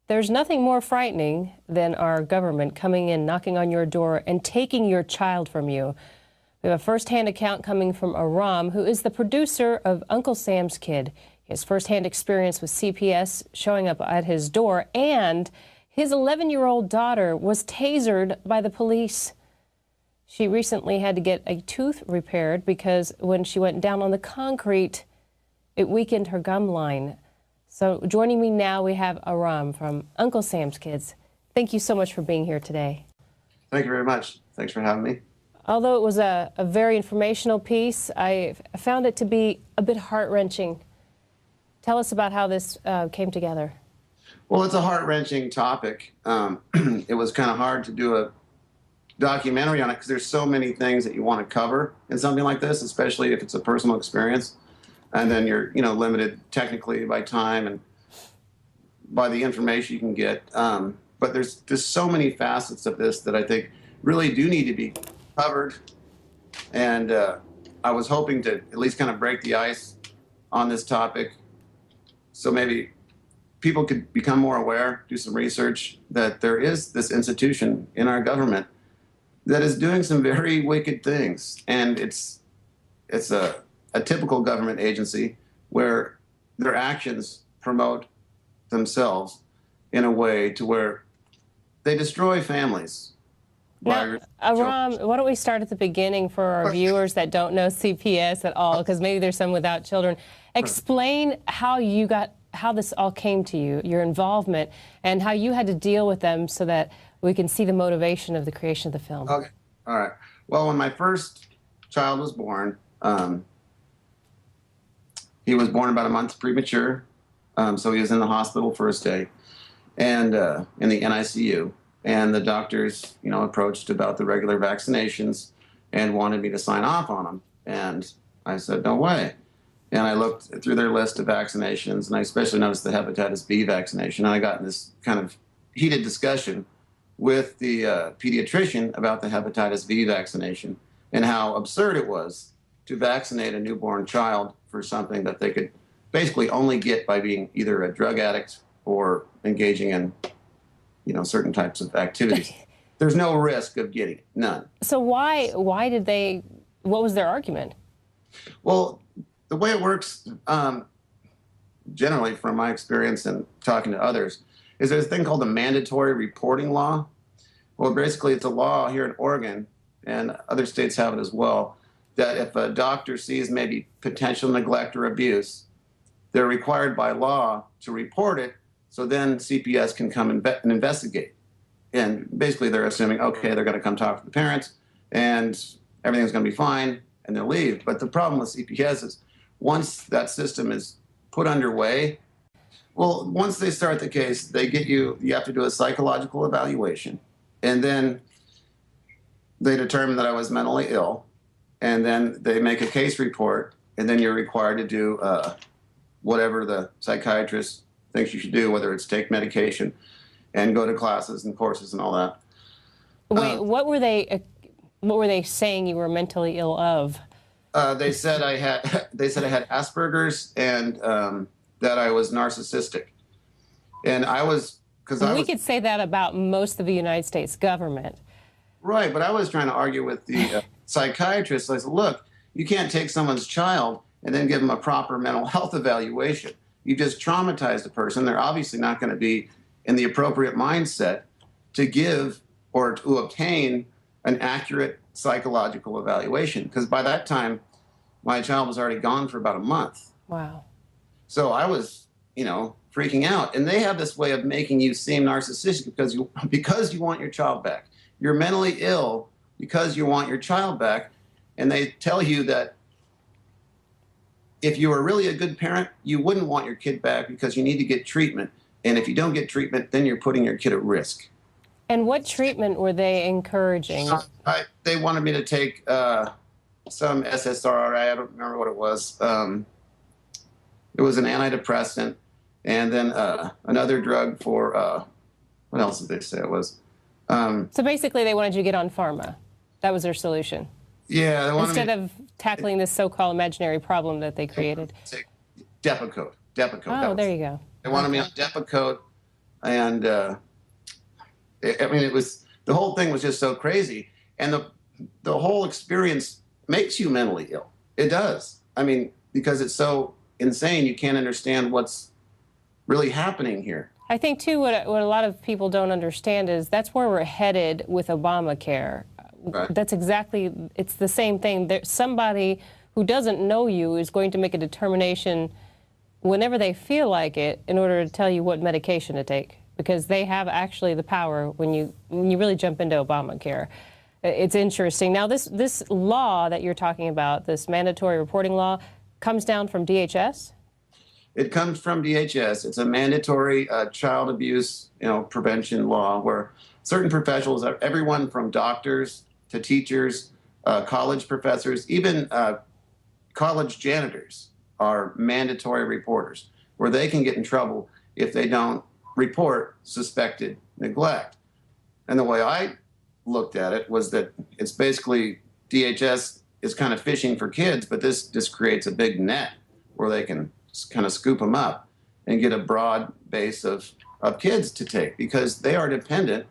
There's nothing more frightening than our government coming in, knocking on your door, and taking your child from you. We have a first-hand account coming from Aram, who is the producer of Uncle Sam's Kid. His first-hand experience with CPS showing up at his door, and his 11-year-old daughter was tasered by the police. She recently had to get a tooth repaired because when she went down on the concrete, it weakened her gum line. So joining me now, we have Aram from Uncle Sam's Kids. Thank you so much for being here today. Thank you very much. Thanks for having me. Although it was a very informational piece, I found it to be a bit heart-wrenching. Tell us about how this came together. Well, it's a heart-wrenching topic. It was kind of hard to do a documentary on it because there's so many things that you want to cover in something like this, especially if it's a personal experience. And then you're, limited technically by time and by the information you can get. But there's just so many facets of this that I think really do need to be covered. And I was hoping to at least kind of break the ice on this topic so maybe people could become more aware, do some research, that there is this institution in our government that is doing some very wicked things. And it's a typical government agency where their actions promote themselves in a way to where they destroy families. Now, Aram, why don't we start at the beginning for our viewers that don't know CPS at all, because maybe there's some without children. Explain how this all came to you, your involvement, and how you had to deal with them so that we can see the motivation of the creation of the film. Okay, all right. Well, when my first child was born, he was born about a month premature, so he was in the hospital first day, and in the NICU. And the doctors, approached about the regular vaccinations and wanted me to sign off on them. And I said, no way. And I looked through their list of vaccinations, and I especially noticed the hepatitis B vaccination. And I got in this kind of heated discussion with the pediatrician about the hepatitis B vaccination and how absurd it was to vaccinate a newborn child for something that they could basically only get by being either a drug addict or engaging in certain types of activities. There's no risk of getting it, none. So why did they, what was their argument? Well, the way it works, generally from my experience and talking to others, is there's a thing called the mandatory reporting law. Well, basically it's a law here in Oregon, and other states have it as well, that if a doctor sees maybe potential neglect or abuse, they're required by law to report it. So then CPS can come and investigate. And basically they're assuming, okay, they're going to come talk to the parents and everything's going to be fine and they'll leave. But the problem with CPS is once that system is put underway, well, once they start the case, they get you have to do a psychological evaluation. And then they determine that I was mentally ill. And then they make a case report. And then you're required to do whatever the psychiatrist thinks you should do, whether it's take medication and go to classes and courses and all that. Wait, what were they saying you were mentally ill of? They said I had Asperger's and that I was narcissistic. And we could say that about most of the United States government. Right, but I was trying to argue with the psychiatrist. I said, look, you can't take someone's child and then give them a proper mental health evaluation. You just traumatized a person. They're obviously not going to be in the appropriate mindset to give or to obtain an accurate psychological evaluation. Because by that time, my child was already gone for about a month. Wow. So I was, freaking out. And they have this way of making you seem narcissistic because you want your child back. You're mentally ill because you want your child back. And they tell you that if you were really a good parent, you wouldn't want your kid back because you need to get treatment. And if you don't get treatment, then you're putting your kid at risk. And what treatment were they encouraging? They wanted me to take some SSRI. I don't remember what it was. It was an antidepressant. And then another drug for, what else did they say it was? So basically they wanted you to get on pharma. That was their solution. Yeah. Instead of tackling this so-called imaginary problem that they created. Depakote. Oh, there you go. They wanted me on Depakote And I mean, the whole thing was just so crazy. And the whole experience makes you mentally ill. It does. I mean, because it's so insane, you can't understand what's really happening here. I think, too, what a lot of people don't understand is that's where we're headed with Obamacare. Right. That's exactly, it's the same thing. Somebody who doesn't know you is going to make a determination whenever they feel like it in order to tell you what medication to take, because they have actually the power when you really jump into Obamacare. It's interesting. Now, this law that you're talking about, this mandatory reporting law, comes down from DHS? It comes from DHS. It's a mandatory child abuse, prevention law where certain professionals, everyone from doctors to teachers, college professors, even college janitors are mandatory reporters, where they can get in trouble if they don't report suspected neglect. And the way I looked at it was that it's basically DHS is kind of fishing for kids, but this just creates a big net where they can kind of scoop them up and get a broad base of kids to take, because they are dependent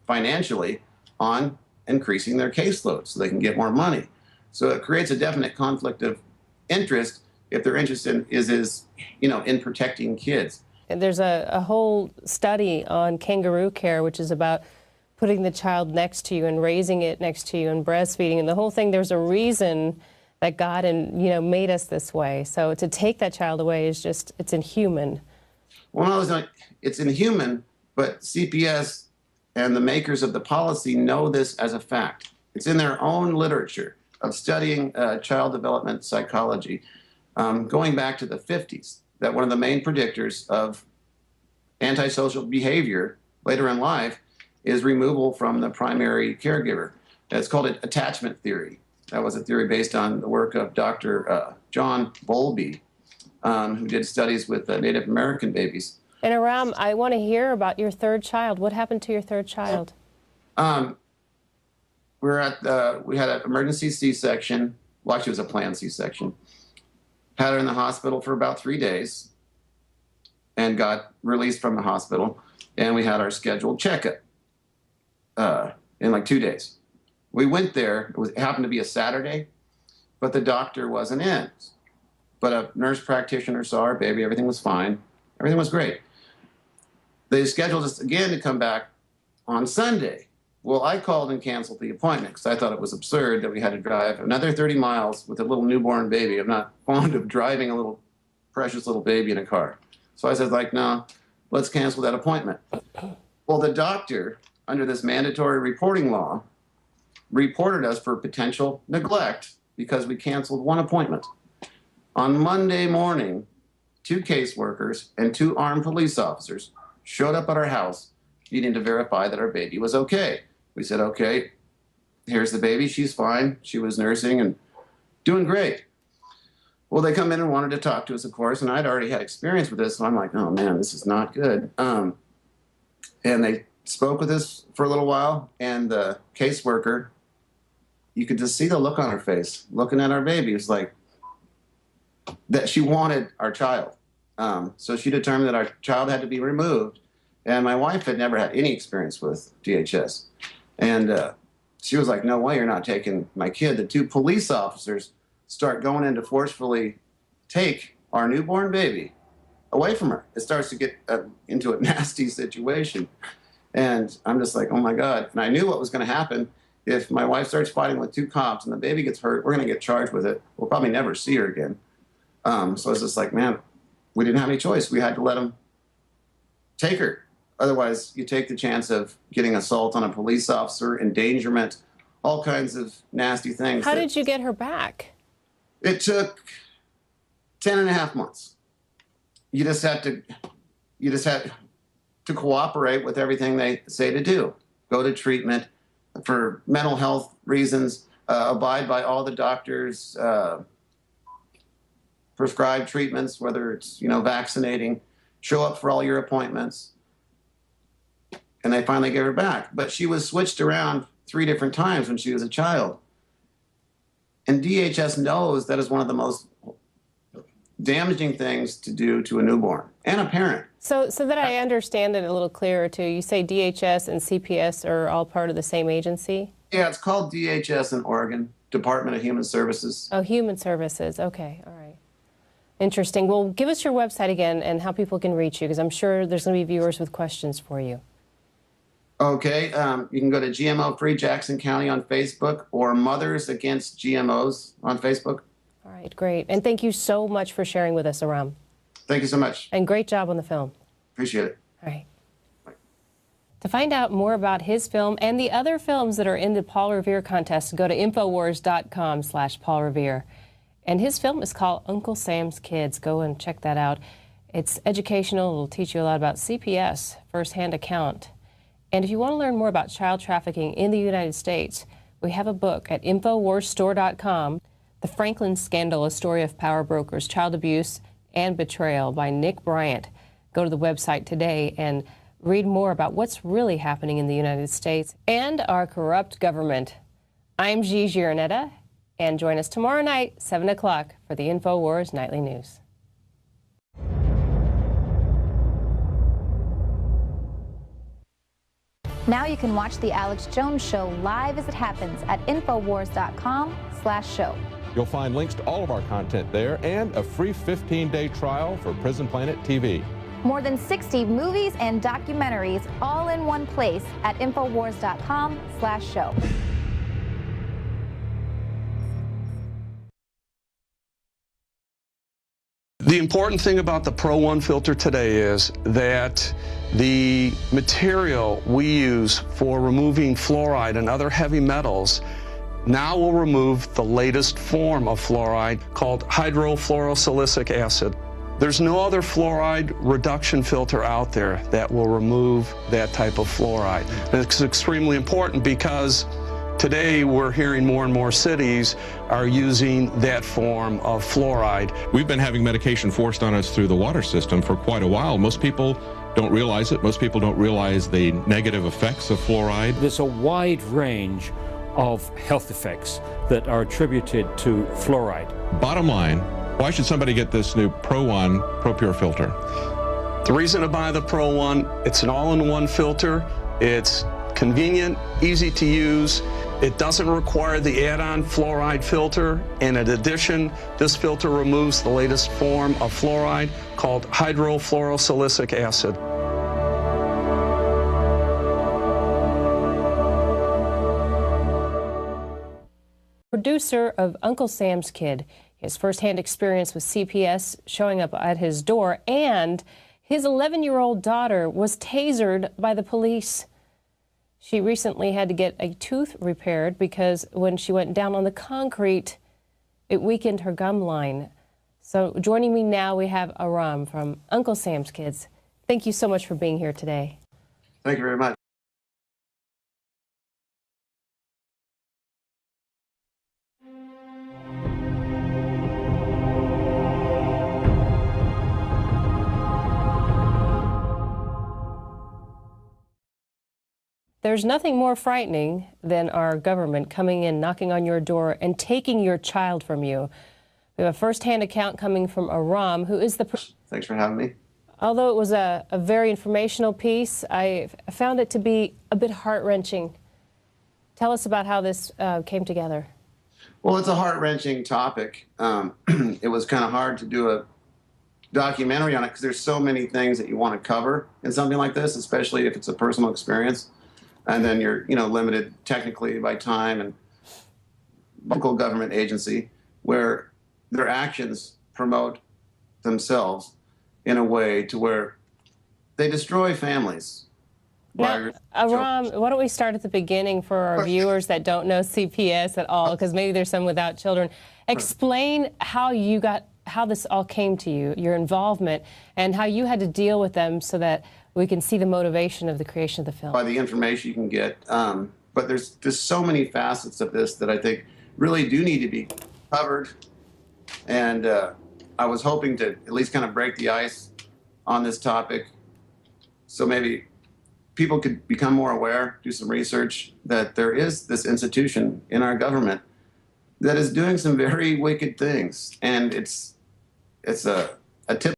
financially on increasing their caseload so they can get more money. So it creates a definite conflict of interest if their interest in protecting kids. And there's a whole study on kangaroo care, which is about putting the child next to you and raising it next to you and breastfeeding. And the whole thing, there's a reason that God made us this way. So to take that child away is just, it's inhuman. Well, it's inhuman, but CPS and the makers of the policy know this as a fact. It's in their own literature of studying child development psychology, going back to the 50s, that one of the main predictors of antisocial behavior later in life is removal from the primary caregiver. It's called attachment theory. That was a theory based on the work of Dr. John Bowlby, who did studies with Native American babies. And Aram, I want to hear about your third child. What happened to your third child? We had an emergency C-section. Well, actually, it was a planned C-section. Had her in the hospital for about 3 days and got released from the hospital. And we had our scheduled checkup in like 2 days. We went there. It happened to be a Saturday, but the doctor wasn't in. But a nurse practitioner saw our baby. Everything was fine. Everything was great. They scheduled us again to come back on Sunday. Well, I called and canceled the appointment because I thought it was absurd that we had to drive another 30 miles with a little newborn baby. I'm not fond of driving a little precious little baby in a car. So I said, no, let's cancel that appointment. Well, the doctor, under this mandatory reporting law, reported us for potential neglect because we canceled one appointment. On Monday morning, 2 caseworkers and 2 armed police officers showed up at our house needing to verify that our baby was okay. We said, okay, here's the baby. She's fine. She was nursing and doing great. Well, they come in and wanted to talk to us, of course, and I'd already had experience with this, so I'm like, oh, man, this is not good. And they spoke with us for a little while, and the caseworker, you could just see the look on her face, looking at our baby. It was like that she wanted our child. So she determined that our child had to be removed. And my wife had never had any experience with DHS. And she was like, no way, you're not taking my kid. The 2 police officers start going in to forcefully take our newborn baby away from her. It starts to get into a nasty situation. And I'm just like, oh my God. And I knew what was going to happen. If my wife starts fighting with 2 cops and the baby gets hurt, we're going to get charged with it. We'll probably never see her again. So I was just like, man, we didn't have any choice. We had to let them take her. Otherwise, you take the chance of getting assault on a police officer, endangerment, all kinds of nasty things. How did you get her back? It took 10.5 months. You just had to cooperate with everything they say to do. Go to treatment for mental health reasons, abide by all the doctors' prescribed treatments, whether it's, vaccinating, show up for all your appointments. And they finally gave her back. But she was switched around 3 different times when she was a child. And DHS knows that is one of the most damaging things to do to a newborn and a parent. So that I understand it a little clearer too, you say DHS and CPS are all part of the same agency? Yeah, it's called DHS in Oregon, Department of Human Services. Oh, Human Services. Okay, all right. Interesting. Well, give us your website again and how people can reach you, because I'm sure there's going to be viewers with questions for you. Okay, you can go to GMO Free Jackson County on Facebook or Mothers Against GMOs on Facebook. All right, great. And thank you so much for sharing with us, Aram. Thank you so much. And great job on the film. Appreciate it. All right. Bye. To find out more about his film and the other films that are in the Paul Revere contest, go to Infowars.com/Paul Revere. And his film is called Uncle Sam's Kids. Go and check that out. It's educational. It'll teach you a lot about CPS, first-hand account. And if you want to learn more about child trafficking in the United States, we have a book at InfoWarsStore.com, The Franklin Scandal, A Story of Power Brokers, Child Abuse and Betrayal by Nick Bryant. Go to the website today and read more about what's really happening in the United States and our corrupt government. I'm Gigi Erneta, and join us tomorrow night, 7 o'clock, for the Infowars Nightly News. Now you can watch The Alex Jones Show live as it happens at Infowars.com/show. You'll find links to all of our content there and a free 15-day trial for Prison Planet TV. More than 60 movies and documentaries all in one place at Infowars.com/show. The important thing about the Pro One filter today is that the material we use for removing fluoride and other heavy metals now will remove the latest form of fluoride called hydrofluorosilicic acid. There's no other fluoride reduction filter out there that will remove that type of fluoride. And it's extremely important because today we're hearing more and more cities are using that form of fluoride. We've been having medication forced on us through the water system for quite a while. Most people don't realize it. Most people don't realize the negative effects of fluoride. There's a wide range of health effects that are attributed to fluoride. Bottom line, why should somebody get this new Pro One Pro Pure filter? The reason to buy the Pro One, it's an all-in-one filter. It's convenient, easy to use. It doesn't require the add-on fluoride filter. And in addition, this filter removes the latest form of fluoride called hydrofluorosilicic acid. Producer of Uncle Sam's Kid, his firsthand experience with CPS showing up at his door, and his 11-year-old daughter was tasered by the police. She recently had to get a tooth repaired because when she went down on the concrete, it weakened her gum line. So joining me now, we have Aram from Uncle Sam's Kids. Thank you so much for being here today. Thank you very much. There's nothing more frightening than our government coming in, knocking on your door, and taking your child from you. We have a first-hand account coming from Aram, who is the... Thanks for having me. Although it was a very informational piece, I found it to be a bit heart-wrenching. Tell us about how this came together. Well, it's a heart-wrenching topic. It was kind of hard to do a documentary on it because there's so many things that you want to cover in something like this, especially if it's a personal experience. And then you're, limited technically by time and local government agency where their actions promote themselves in a way to where they destroy families. Now, Aram, why don't we start at the beginning for our viewers that don't know CPS at all, because maybe there's some without children. Explain how this all came to you, your involvement, and how you had to deal with them so that we can see the motivation of the creation of the film. By the information you can get. But there's just so many facets of this that I think really do need to be covered. And I was hoping to at least kind of break the ice on this topic so maybe people could become more aware, do some research, that there is this institution in our government that is doing some very wicked things. And it's it's a tip